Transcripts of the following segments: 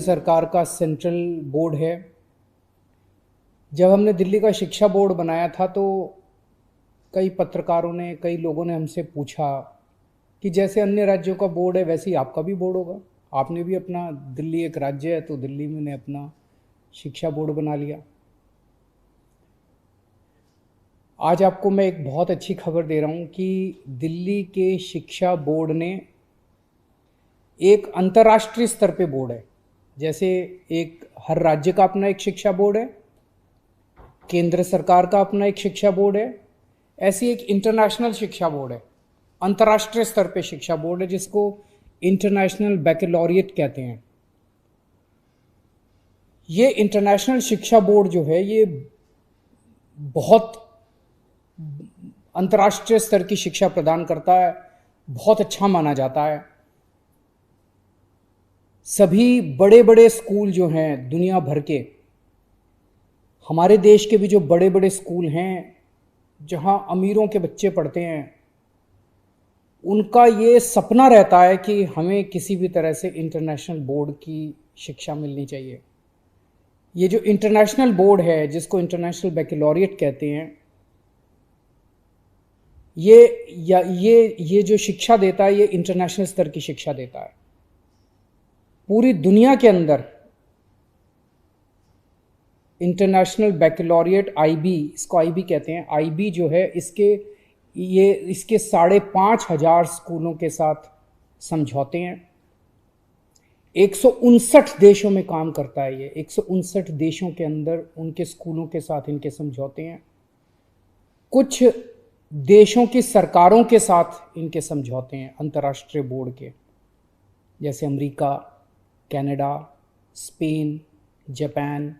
सरकार का central board है। जब हमने दिल्ली का शिक्षा बोर्ड बनाया था तो कई पत्रकारों ने, कई लोगों ने हमसे पूछा कि जैसे अन्य राज्यों का बोर्ड है वैसे ही आपका भी बोर्ड होगा। आपने भी अपना, दिल्ली एक राज्य है तो दिल्ली में ने अपना शिक्षा बोर्ड बना लिया। आज आपको मैं एक बहुत अच्छी खबर दे रहा हूँ कि दिल्ली के शिक्षा बोर्ड ने एक अंतर्राष्ट्रीय स्तर पे बोर्ड है। जैसे एक हर राज्य का अपना एक शिक्षा बोर्ड है, केंद्र सरकार का अपना एक शिक्षा बोर्ड है, ऐसी एक इंटरनेशनल शिक्षा बोर्ड है, अंतर्राष्ट्रीय स्तर पे शिक्षा बोर्ड है जिसको इंटरनेशनल बैकलॉरिएट कहते हैं। ये इंटरनेशनल शिक्षा बोर्ड जो है ये बहुत अंतर्राष्ट्रीय स्तर की शिक्षा प्रदान करता है, बहुत अच्छा माना जाता है। सभी बड़े बड़े स्कूल जो हैं दुनिया भर के, हमारे देश के भी जो बड़े बड़े स्कूल हैं जहां अमीरों के बच्चे पढ़ते हैं, उनका ये सपना रहता है कि हमें किसी भी तरह से इंटरनेशनल बोर्ड की शिक्षा मिलनी चाहिए। ये जो इंटरनेशनल बोर्ड है जिसको इंटरनेशनल बैकलॉरिएट कहते हैं, ये जो शिक्षा देता है ये इंटरनेशनल स्तर की शिक्षा देता है। पूरी दुनिया के अंदर इंटरनेशनल बैकलॉरिएट आईबी, इसको आईबी कहते हैं, आईबी जो है इसके 5,500 स्कूलों के साथ समझौते हैं। 159 देशों में काम करता है ये। 159 देशों के अंदर उनके स्कूलों के साथ इनके समझौते हैं। कुछ देशों की सरकारों के साथ इनके समझौते हैं अंतर्राष्ट्रीय बोर्ड के, जैसे America, Canada, Spain, Japan,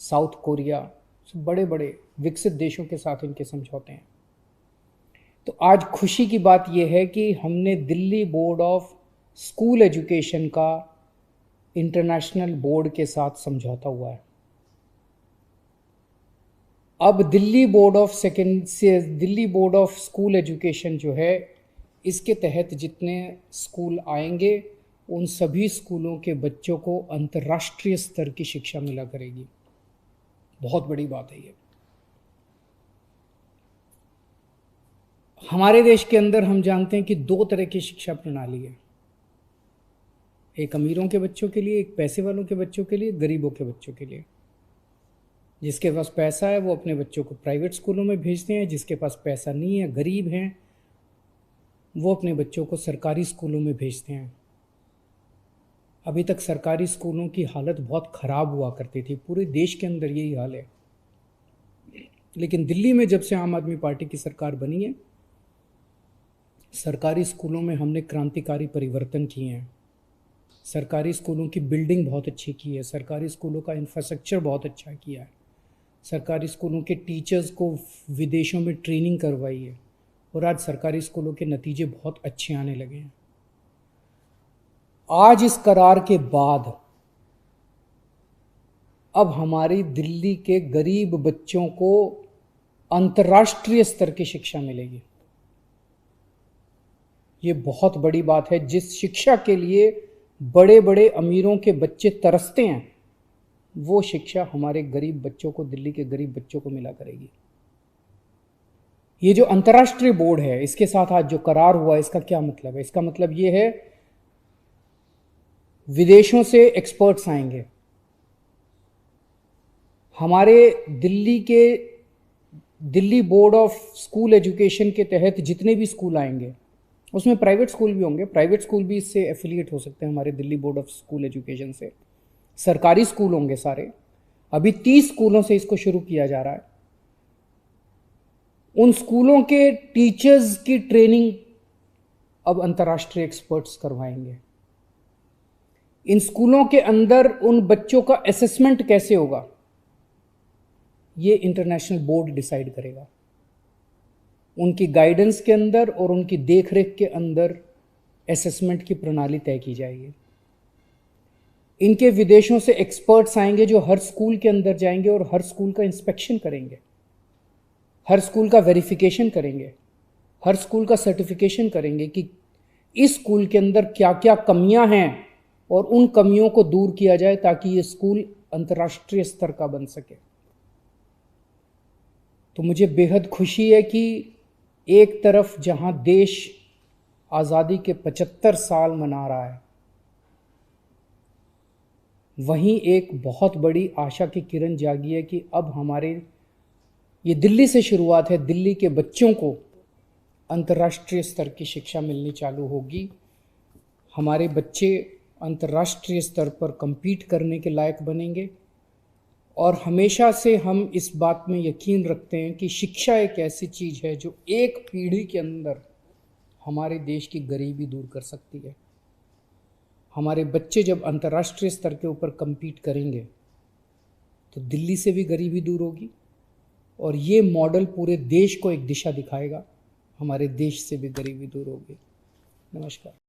south Korea, बड़े बड़े विकसित देशों के साथ इनके समझौते हैं। तो आज खुशी की बात यह है कि हमने Delhi board of school education का इंटरनेशनल बोर्ड के साथ समझौता हुआ है। अब Delhi board of school education जो है, इसके तहत जितने स्कूल आएंगे उन सभी स्कूलों के बच्चों को अंतर्राष्ट्रीय स्तर की शिक्षा मिला करेगी। बहुत बड़ी बात है ये। हमारे देश के अंदर हम जानते हैं कि 2 तरह की शिक्षा प्रणाली है, एक अमीरों के बच्चों के लिए, एक पैसे वालों के बच्चों के लिए, गरीबों के बच्चों के लिए। जिसके पास पैसा है वो अपने बच्चों को प्राइवेट स्कूलों में भेजते हैं, जिसके पास पैसा नहीं है, गरीब हैं, वो अपने बच्चों को सरकारी स्कूलों में भेजते हैं। अभी तक सरकारी स्कूलों की हालत बहुत ख़राब हुआ करती थी, पूरे देश के अंदर यही हाल है। लेकिन दिल्ली में जब से आम आदमी पार्टी की सरकार बनी है, सरकारी स्कूलों में हमने क्रांतिकारी परिवर्तन किए हैं। सरकारी स्कूलों की बिल्डिंग बहुत अच्छी की है, सरकारी स्कूलों का इंफ्रास्ट्रक्चर बहुत अच्छा किया है, सरकारी स्कूलों के टीचर्स को विदेशों में ट्रेनिंग करवाई है और आज सरकारी स्कूलों के नतीजे बहुत अच्छे आने लगे हैं। आज इस करार के बाद अब हमारी दिल्ली के गरीब बच्चों को अंतर्राष्ट्रीय स्तर की शिक्षा मिलेगी। ये बहुत बड़ी बात है। जिस शिक्षा के लिए बड़े बड़े अमीरों के बच्चे तरसते हैं, वो शिक्षा हमारे गरीब बच्चों को, दिल्ली के गरीब बच्चों को मिला करेगी। ये जो अंतर्राष्ट्रीय बोर्ड है, इसके साथ आज जो करार हुआ, इसका क्या मतलब है? इसका मतलब ये है विदेशों से एक्सपर्ट्स आएंगे। हमारे Delhi board of school education के तहत जितने भी स्कूल आएंगे, उसमें प्राइवेट स्कूल भी होंगे, प्राइवेट स्कूल भी इससे एफिलिएट हो सकते हैं हमारे Delhi board of school education से। सरकारी स्कूल होंगे सारे। अभी 30 स्कूलों से इसको शुरू किया जा रहा है। उन स्कूलों के टीचर्स की ट्रेनिंग अब अंतर्राष्ट्रीय एक्सपर्ट्स करवाएंगे। इन स्कूलों के अंदर उन बच्चों का असेसमेंट कैसे होगा, ये इंटरनेशनल बोर्ड डिसाइड करेगा। उनकी गाइडेंस के अंदर और उनकी देखरेख के अंदर असेसमेंट की प्रणाली तय की जाएगी। इनके विदेशों से एक्सपर्ट्स आएंगे जो हर स्कूल के अंदर जाएंगे और हर स्कूल का इंस्पेक्शन करेंगे, हर स्कूल का वेरिफिकेशन करेंगे, हर स्कूल का सर्टिफिकेशन करेंगे कि इस स्कूल के अंदर क्या क्या कमियां हैं और उन कमियों को दूर किया जाए ताकि ये स्कूल अंतर्राष्ट्रीय स्तर का बन सके। तो मुझे बेहद खुशी है कि एक तरफ जहां देश आज़ादी के 75 साल मना रहा है, वहीं एक बहुत बड़ी आशा की किरण जागी है कि अब हमारे, ये दिल्ली से शुरुआत है, दिल्ली के बच्चों को अंतर्राष्ट्रीय स्तर की शिक्षा मिलनी चालू होगी। हमारे बच्चे अंतर्राष्ट्रीय स्तर पर compete करने के लायक बनेंगे। और हमेशा से हम इस बात में यकीन रखते हैं कि शिक्षा एक ऐसी चीज़ है जो एक पीढ़ी के अंदर हमारे देश की गरीबी दूर कर सकती है। हमारे बच्चे जब अंतर्राष्ट्रीय स्तर के ऊपर compete करेंगे तो दिल्ली से भी गरीबी दूर होगी और ये मॉडल पूरे देश को एक दिशा दिखाएगा, हमारे देश से भी गरीबी दूर होगी। नमस्कार।